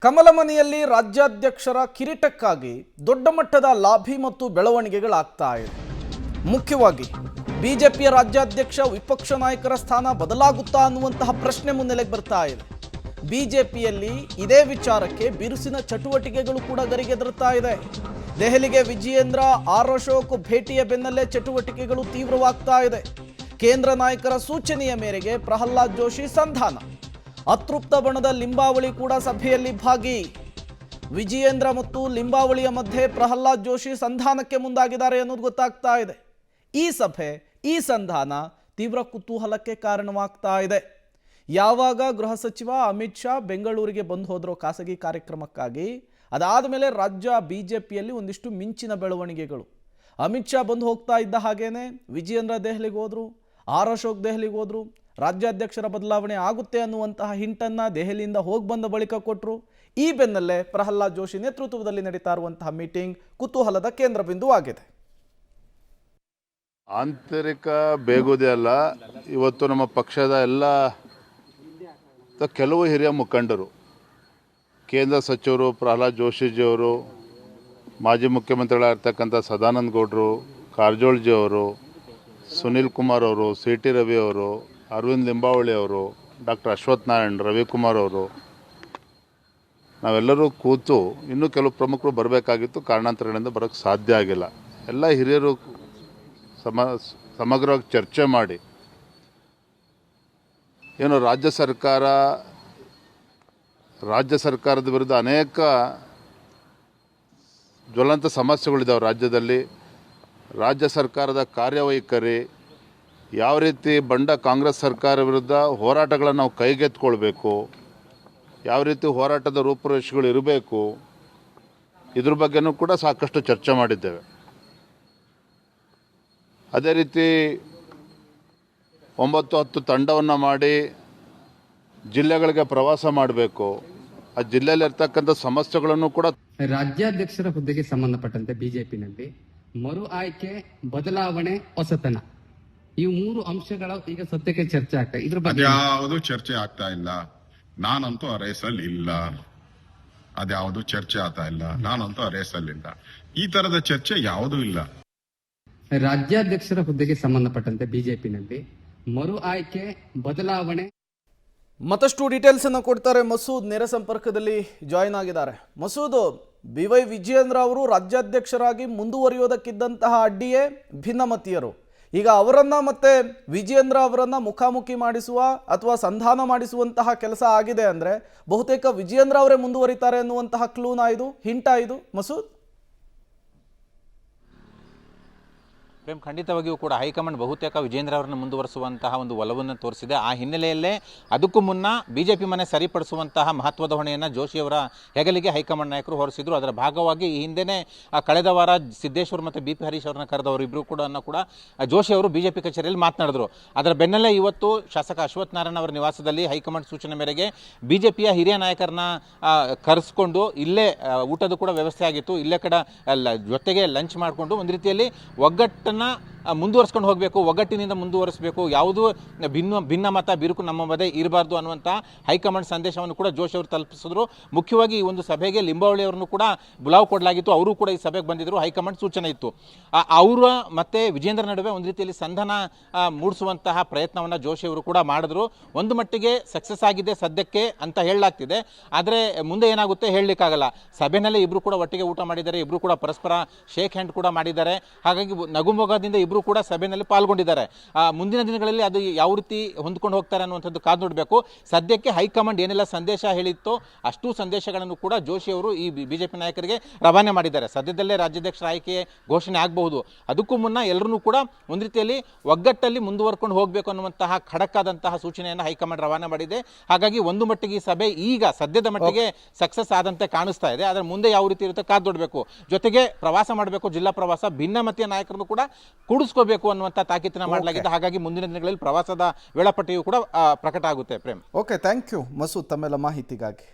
ಕಮಲಮನೆಯಲ್ಲಿ ರಾಜ್ಯಾಧ್ಯಕ್ಷರ ಕಿರೀಟಕ್ಕಾಗಿ ದೊಡ್ಡ ಮಟ್ಟದ ಲಾಭಿ ಮತ್ತು ಬೆಳವಣಿಗೆಗಳಾಗ್ತಾ ಇದೆ. ಮುಖ್ಯವಾಗಿ ಬಿಜೆಪಿಯ ರಾಜ್ಯಾಧ್ಯಕ್ಷ ವಿಪಕ್ಷ ನಾಯಕರ ಸ್ಥಾನ ಬದಲಾಗುತ್ತಾ ಅನ್ನುವಂತಹ ಪ್ರಶ್ನೆ ಮುನ್ನೆಲೆಗೆ ಬರ್ತಾ ಇದೆ. ಬಿಜೆಪಿಯಲ್ಲಿ ಇದೇ ವಿಚಾರಕ್ಕೆ ಬಿರುಸಿನ ಚಟುವಟಿಕೆಗಳು ಕೂಡ ಗರಿಗೆದರುತ್ತಾ ಇದೆ. ದೆಹಲಿಗೆ ವಿಜಯೇಂದ್ರ ಆರ್ ಅಶೋಕ್ ಭೇಟಿಯ ಬೆನ್ನಲ್ಲೇ ಚಟುವಟಿಕೆಗಳು ತೀವ್ರವಾಗ್ತಾ ಇದೆ. ಕೇಂದ್ರ ನಾಯಕರ ಸೂಚನೆಯ ಮೇರೆಗೆ ಪ್ರಹ್ಲಾದ್ ಜೋಶಿ ಸಂಧಾನ, ಅತೃಪ್ತ ಬಣದ ಲಿಂಬಾವಳಿ ಕೂಡ ಸಭೆಯಲ್ಲಿ ಭಾಗಿ. ವಿಜಯೇಂದ್ರ ಮತ್ತು ಲಿಂಬಾವಳಿಯ ಮಧ್ಯೆ ಪ್ರಹ್ಲಾದ್ ಜೋಶಿ ಸಂಧಾನಕ್ಕೆ ಮುಂದಾಗಿದ್ದಾರೆ ಅನ್ನೋದು ಗೊತ್ತಾಗ್ತಾ ಇದೆ. ಈ ಸಭೆ, ಈ ಸಂಧಾನ ತೀವ್ರ ಕುತೂಹಲಕ್ಕೆ ಕಾರಣವಾಗ್ತಾ ಇದೆ. ಯಾವಾಗ ಗೃಹ ಸಚಿವ ಅಮಿತ್ ಶಾ ಬೆಂಗಳೂರಿಗೆ ಬಂದು ಹೋದ್ರೋ ಖಾಸಗಿ ಕಾರ್ಯಕ್ರಮಕ್ಕಾಗಿ, ಅದಾದ ಮೇಲೆ ರಾಜ್ಯ ಬಿಜೆಪಿಯಲ್ಲಿ ಒಂದಿಷ್ಟು ಮಿಂಚಿನ ಬೆಳವಣಿಗೆಗಳು. ಅಮಿತ್ ಶಾ ಬಂದು ಹೋಗ್ತಾ ಇದ್ದ ಹಾಗೇನೆ ವಿಜಯೇಂದ್ರ ದೆಹಲಿಗೆ ಹೋದ್ರು, ಆರ್ ಅಶೋಕ್ ದೆಹಲಿಗೆ ಹೋದ್ರು, ರಾಜ್ಯಾಧ್ಯಕ್ಷರ ಬದಲಾವಣೆ ಆಗುತ್ತೆ ಅನ್ನುವಂತಹ ಹಿಂಟನ್ನು ದೆಹಲಿಯಿಂದ ಹೋಗಿ ಬಂದ ಬಳಿಕ ಕೊಟ್ಟರು. ಈ ಬೆನ್ನಲ್ಲೇ ಪ್ರಹ್ಲಾದ್ ಜೋಶಿ ನೇತೃತ್ವದಲ್ಲಿ ನಡೀತಾ ಇರುವಂತಹ ಮೀಟಿಂಗ್ ಕುತೂಹಲದ ಕೇಂದ್ರ ಬಿಂದು ಆಗಿದೆ. ಆಂತರಿಕ ಬೇಗುದೇ ಅಲ್ಲ, ಇವತ್ತು ನಮ್ಮ ಪಕ್ಷದ ಎಲ್ಲ ಕೆಲವು ಹಿರಿಯ ಮುಖಂಡರು, ಕೇಂದ್ರ ಸಚಿವರು ಪ್ರಹ್ಲಾದ್ ಜೋಶಿಜಿಯವರು, ಮಾಜಿ ಮುಖ್ಯಮಂತ್ರಿಗಳಾಗಿರ್ತಕ್ಕಂಥ ಸದಾನಂದ ಗೌಡರು, ಕಾರಜೋಳಜಿಯವರು, ಸುನೀಲ್ ಕುಮಾರ್ ಅವರು, ಸಿ ಟಿ ರವಿ ಅವರು, ಅರವಿಂದ್ ಲಿಂಬಾವಳಿ ಅವರು, ಡಾಕ್ಟರ್ ಅಶ್ವಥ್ ನಾರಾಯಣ್, ರವಿಕುಮಾರ್ ಅವರು, ನಾವೆಲ್ಲರೂ ಕೂತು ಇನ್ನೂ ಕೆಲವು ಪ್ರಮುಖರು ಬರಬೇಕಾಗಿತ್ತು. ಕಾರಣಾಂತರಗಳಿಂದ ಬರೋಕ್ಕೆ ಸಾಧ್ಯ ಆಗಿಲ್ಲ. ಎಲ್ಲ ಹಿರಿಯರು ಸಮಗ್ರವಾಗಿ ಚರ್ಚೆ ಮಾಡಿ ಏನು ರಾಜ್ಯ ಸರ್ಕಾರದ ವಿರುದ್ಧ ಅನೇಕ ಜ್ವಲಂತ ಸಮಸ್ಯೆಗಳಿದ್ದಾವೆ ರಾಜ್ಯದಲ್ಲಿ. ರಾಜ್ಯ ಸರ್ಕಾರದ ಕಾರ್ಯವೈಖರಿ, ಯಾವ ರೀತಿ ಬಂಡ ಕಾಂಗ್ರೆಸ್ ಸರ್ಕಾರ ವಿರುದ್ಧ ಹೋರಾಟಗಳನ್ನು ನಾವು ಕೈಗೆತ್ತಿಕೊಳ್ಬೇಕು, ಯಾವ ರೀತಿ ಹೋರಾಟದ ರೂಪುರೇಷೆಗಳು ಇರಬೇಕು, ಇದ್ರ ಬಗ್ಗೆನೂ ಕೂಡ ಸಾಕಷ್ಟು ಚರ್ಚೆ ಮಾಡಿದ್ದೇವೆ. ಅದೇ ರೀತಿ 9-10 ತಂಡವನ್ನು ಮಾಡಿ ಜಿಲ್ಲೆಗಳಿಗೆ ಪ್ರವಾಸ ಮಾಡಬೇಕು. ಆ ಜಿಲ್ಲೆಯಲ್ಲಿರ್ತಕ್ಕಂಥ ಸಮಸ್ಯೆಗಳನ್ನು ಕೂಡ ರಾಜ್ಯಾಧ್ಯಕ್ಷರ ಹುದ್ದೆಗೆ ಸಂಬಂಧಪಟ್ಟಂತೆ ಬಿಜೆಪಿನಲ್ಲಿ ಮರು ಆಯ್ಕೆ, ಬದಲಾವಣೆ, ಹೊಸತನ, ಈ 3 ಅಂಶಗಳ ಈಗ ಸದ್ಯಕ್ಕೆ ಚರ್ಚೆ ಆಗ್ತಾ ಇದೆ. ಇದ್ರ ಬಗ್ಗೆ ಯಾವುದು ಚರ್ಚೆ ಆಗ್ತಾ ಇಲ್ಲ. ನಾನಂತೂ ಆ ರೇಸಲ್ಲಿ ಇಲ್ಲ. ಅದ್ಯಾವುದು ಚರ್ಚೆ ಆಗ್ತಾ ಇಲ್ಲ. ನಾನಂತೂ ಆ ರೇಸಲ್ಲಿ ಇಲ್ಲ. ಈ ತರದ ಚರ್ಚೆ ಯಾವುದೂ ಇಲ್ಲ. ರಾಜ್ಯಾಧ್ಯಕ್ಷರ ಹುದ್ದೆಗೆ ಸಂಬಂಧಪಟ್ಟಂತೆ ಬಿಜೆಪಿನಲ್ಲಿ ಮರು ಆಯ್ಕೆ, ಬದಲಾವಣೆ. ಮತ್ತಷ್ಟು ಡೀಟೇಲ್ಸ್ ಅನ್ನು ಕೊಡ್ತಾರೆ ಮಸೂದ್, ನೇರ ಸಂಪರ್ಕದಲ್ಲಿ ಜಾಯಿನ್ ಆಗಿದ್ದಾರೆ. ಮಸೂದ್, BY ವಿಜಯೇಂದ್ರ ಅವರು ರಾಜ್ಯಾಧ್ಯಕ್ಷರಾಗಿ ಮುಂದುವರಿಯೋದಕ್ಕಿದ್ದಂತಹ ಅಡ್ಡಿಯೇ ಭಿನ್ನಮತೀಯರು. ಈಗ ಅವರನ್ನ ಮತ್ತೆ ವಿಜಯೇಂದ್ರ ಅವರನ್ನ ಮುಖಾಮುಖಿ ಮಾಡಿಸುವ ಅಥವಾ ಸಂಧಾನ ಮಾಡಿಸುವಂತಹ ಕೆಲಸ ಆಗಿದೆ ಅಂದ್ರೆ ಬಹುತೇಕ ವಿಜಯೇಂದ್ರ ಅವರೇ ಮುಂದುವರಿತಾರೆ ಅನ್ನುವಂತಹ ಕ್ಲೂನಾ ಇದು, ಹಿಂಟಾ ಇದು ಮಸೂದ್? ಖಂಡಿತವಾಗಿಯೂ ಕೂಡ ಹೈಕಮಾಂಡ್ ಬಹುತೇಕ ವಿಜೇಂದ್ರ ಅವರನ್ನು ಮುಂದುವರಿಸುವಂತಹ ಒಂದು ಒಲವನ್ನು ತೋರಿಸಿದೆ. ಆ ಹಿನ್ನೆಲೆಯಲ್ಲೇ ಅದಕ್ಕೂ ಮುನ್ನ ಬಿಜೆಪಿ ಮನೆ ಸರಿಪಡಿಸುವಂತಹ ಮಹತ್ವದ ಹೊಣೆಯನ್ನು ಜೋಶಿಯವರ ಹೆಗಲಿಗೆ ಹೈಕಮಾಂಡ್ ನಾಯಕರು ಹೊರಿಸಿದ್ರು. ಅದರ ಭಾಗವಾಗಿ ಈ ಹಿಂದೆನೇ ಕಳೆದ ವಾರ ಸಿದ್ದೇಶ್ವರ್ ಮತ್ತು BP ಹರೀಶ್ ಅವರನ್ನ ಕರೆದವರು ಇಬ್ಬರು ಕೂಡ ಜೋಶಿ ಅವರು ಬಿಜೆಪಿ ಕಚೇರಿಯಲ್ಲಿ ಮಾತನಾಡಿದ್ರು. ಅದರ ಬೆನ್ನಲ್ಲೇ ಇವತ್ತು ಶಾಸಕ ಅಶ್ವಥ್ ನಾರಾಯಣ್ ಅವರ ನಿವಾಸದಲ್ಲಿ ಹೈಕಮಾಂಡ್ ಸೂಚನೆ ಮೇರೆಗೆ ಬಿಜೆಪಿಯ ಹಿರಿಯ ನಾಯಕರನ್ನ ಕರೆಸ್ಕೊಂಡು ಇಲ್ಲೇ ಊಟದ ಕೂಡ ವ್ಯವಸ್ಥೆ ಆಗಿತ್ತು. ಇಲ್ಲೇ ಕಡೆ ಜೊತೆಗೆ ಲಂಚ್ ಮಾಡಿಕೊಂಡು ಒಂದು ರೀತಿಯಲ್ಲಿ ಒಗ್ಗಟ್ಟನ್ನು ಮುಂದುವರಿಸ್ಕೊಂಡು ಹೋಗಬೇಕು, ಒಗ್ಗಟ್ಟಿನಿಂದ ಮುಂದುವರಿಸಬೇಕು, ಯಾವುದೂ ಭಿನ್ನ ಮತ ಬಿರುಕು ನಮ್ಮ ಮಧ್ಯೆ ಇರಬಾರ್ದು ಅನ್ನುವಂಥ ಹೈಕಮಾಂಡ್ ಸಂದೇಶವನ್ನು ಕೂಡ ಜೋಶಿ ಅವರು ತಲುಪಿಸಿದ್ರು. ಮುಖ್ಯವಾಗಿ ಈ ಒಂದು ಸಭೆಗೆ ಲಿಂಬಾವಳಿ ಅವರನ್ನು ಕೂಡ ಬುಲಾವ್ ಕೊಡಲಾಗಿತ್ತು. ಅವರು ಕೂಡ ಈ ಸಭೆಗೆ ಬಂದಿದ್ದರು. ಹೈಕಮಾಂಡ್ ಸೂಚನೆ ಇತ್ತು. ಅವರ ಮತ್ತು ವಿಜೇಂದ್ರ ನಡುವೆ ಒಂದು ರೀತಿಯಲ್ಲಿ ಸಂಧಾನ ಮೂಡಿಸುವಂತಹ ಪ್ರಯತ್ನವನ್ನು ಜೋಶಿ ಅವರು ಕೂಡ ಮಾಡಿದ್ರು. ಒಂದು ಮಟ್ಟಿಗೆ ಸಕ್ಸಸ್ ಆಗಿದೆ ಸದ್ಯಕ್ಕೆ ಅಂತ ಹೇಳಲಾಗ್ತಿದೆ. ಆದರೆ ಮುಂದೆ ಏನಾಗುತ್ತೆ ಹೇಳಲಿಕ್ಕಾಗಲ್ಲ. ಸಭೆಯಲ್ಲೇ ಇಬ್ಬರು ಕೂಡ ಒಟ್ಟಿಗೆ ಊಟ ಮಾಡಿದ್ದಾರೆ, ಇಬ್ಬರು ಕೂಡ ಪರಸ್ಪರ ಶೇಕ್ ಹ್ಯಾಂಡ್ ಕೂಡ ಮಾಡಿದ್ದಾರೆ. ಹಾಗಾಗಿ ನಗುಮೊಗದಿಂದ ಇಬ್ಬರು ಕೂಡ ಸಭೆಯಲ್ಲಿ ಪಾಲ್ಗೊಂಡಿದ್ದಾರೆ. ಮುಂದಿನ ದಿನಗಳಲ್ಲಿ ಅದು ಯಾವ ರೀತಿ ಹೊಂದ್ಕೊಂಡು ಹೋಗ್ತಾರೆ ಅನ್ನುವಂಥದ್ದು ಕಾದು ನೋಡಬೇಕು. ಸದ್ಯಕ್ಕೆ ಹೈಕಮಾಂಡ್ ಏನೆಲ್ಲ ಸಂದೇಶ ಹೇಳಿತ್ತೋ ಅಷ್ಟು ಸಂದೇಶಗಳನ್ನು ಕೂಡ ಜೋಶಿ ಅವರು ಈ ಬಿಜೆಪಿ ನಾಯಕರಿಗೆ ರವಾನೆ ಮಾಡಿದ್ದಾರೆ. ಸದ್ಯದಲ್ಲೇ ರಾಜ್ಯಾಧ್ಯಕ್ಷರ ಆಯ್ಕೆ ಘೋಷಣೆ ಆಗಬಹುದು. ಅದಕ್ಕೂ ಮುನ್ನ ಎಲ್ಲರೂ ಕೂಡ ಒಂದು ರೀತಿಯಲ್ಲಿ ಒಗ್ಗಟ್ಟಲ್ಲಿ ಮುಂದುವರ್ಕೊಂಡು ಹೋಗಬೇಕು ಅನ್ನುವಂತಹ ಖಡಕ್ಕಾದಂತಹ ಸೂಚನೆಯನ್ನು ಹೈಕಮಾಂಡ್ ರವಾನೆ ಮಾಡಿದೆ. ಹಾಗಾಗಿ ಒಂದು ಮಟ್ಟಿಗೆ ಈ ಸಭೆ ಈಗ ಸದ್ಯದ ಮಟ್ಟಿಗೆ ಸಕ್ಸಸ್ ಆದಂತೆ ಕಾಣಿಸ್ತಾ ಇದೆ. ಅದರ ಮುಂದೆ ಯಾವ ರೀತಿ ಇರುತ್ತೆ ಕಾದು ನೋಡಬೇಕು. ಜೊತೆಗೆ ಪ್ರವಾಸ ಮಾಡಬೇಕು, ಜಿಲ್ಲಾ ಪ್ರವಾಸ, ಭಿನ್ನಮತೀಯ ನಾಯಕರನ್ನು ಕೂಡ ಕೂಡಿಸ್ಕೋಬೇಕು ಅನ್ನುವಂಥ ತಾಕೀತನ್ನ ಮಾಡಲಾಗಿದೆ. ಹಾಗಾಗಿ ಮುಂದಿನ ದಿನಗಳಲ್ಲಿ ಪ್ರವಾಸದ ವೇಳಾಪಟ್ಟಿಯು ಕೂಡ ಪ್ರಕಟ ಆಗುತ್ತೆ. Prem, okay, thank you Masood ತಮ್ಮೆಲ್ಲ ಮಾಹಿತಿಗಾಗಿ.